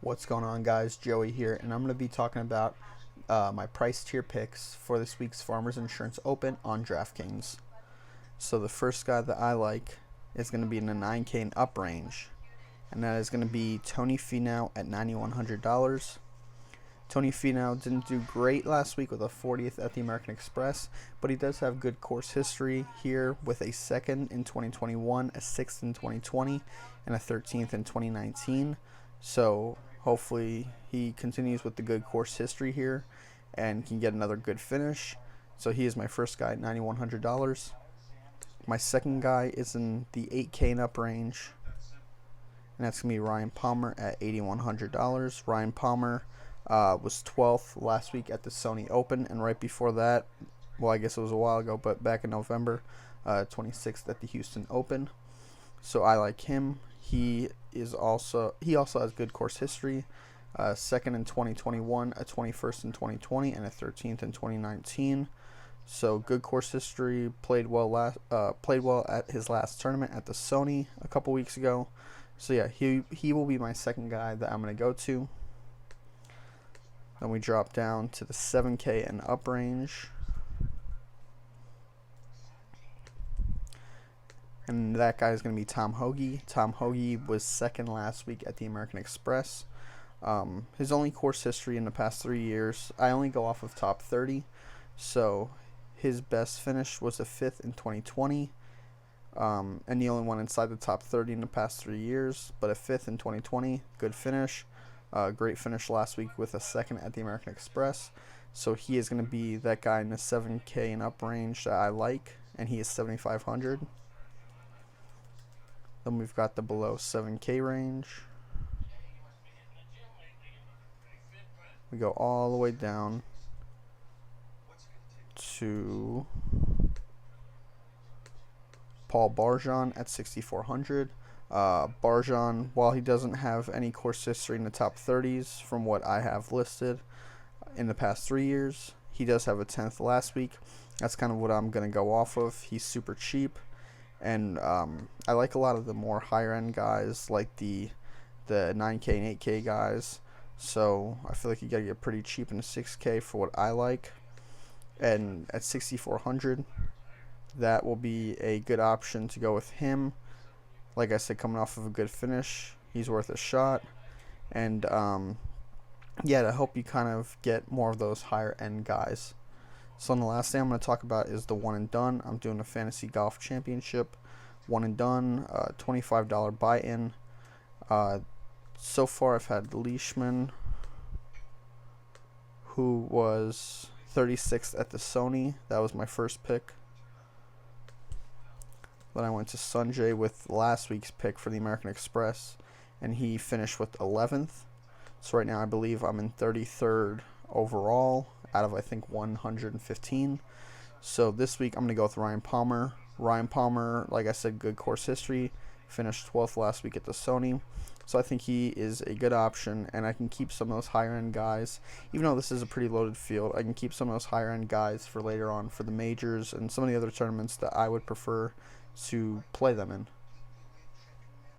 What's going on, guys? Joey here, and I'm going to be talking about my price tier picks for this week's Farmers Insurance Open on DraftKings. So the first guy that I like is going to be in the 9K and up range, and that is going to be Tony Finau at $9,100. Tony Finau didn't do great last week with a 40th at the American Express, but he does have good course history here with a 2nd in 2021, a 6th in 2020, and a 13th in 2019. So hopefully he continues with the good course history here and can get another good finish. So he is my first guy at $9,100. My second guy is in the 8K and up range, and that's going to be Ryan Palmer at $8,100. Ryan Palmer was 12th last week at the Sony Open, and right before that, well, I guess it was a while ago, but back in November, 26th at the Houston Open. So I like him. He also has good course history. 2nd in 2021, a 21st in 2020, and a 13th in 2019. So good course history. Played well at his last tournament at the Sony a couple weeks ago. So yeah, he will be my second guy that I'm gonna go to. Then we drop down to the 7K and up range. And that guy is going to be Tom Hoge. Tom Hoge was 2nd last week at the American Express. His only course history in the past 3 years, I only go off of top 30. So his best finish was a 5th in 2020. And the only one inside the top 30 in the past 3 years. But a 5th in 2020, good finish. Great finish last week with a 2nd at the American Express. So he is going to be that guy in the 7K and up range that I like. And he is $7,500. Then we've got the below 7K range. We go all the way down to Paul Barjon at $6,400. Barjon, while he doesn't have any course history in the top 30s from what I have listed in the past 3 years, he does have a 10th last week. That's kind of what I'm going to go off of. He's super cheap. And I like a lot of the more higher end guys, like the 9K and 8K guys. So I feel like you gotta get pretty cheap in the 6K for what I like. And at $6,400, that will be a good option to go with him. Like I said, coming off of a good finish, he's worth a shot. And yeah, to help you kind of get more of those higher end guys. So the last thing I'm going to talk about is the one and done. I'm doing a fantasy golf championship, one and done, $25 buy-in. So far I've had Leishman, who was 36th at the Sony. That was my first pick. Then I went to Sanjay with last week's pick for the American Express, and he finished with 11th. So right now I believe I'm in 33rd overall out of, I think, 115. So this week I'm going to go with Ryan Palmer. Ryan Palmer, like I said, good course history. Finished 12th last week at the Sony. So I think he is a good option, and I can keep some of those higher end guys. Even though this is a pretty loaded field, I can keep some of those higher end guys for later on for the majors and some of the other tournaments that I would prefer to play them in.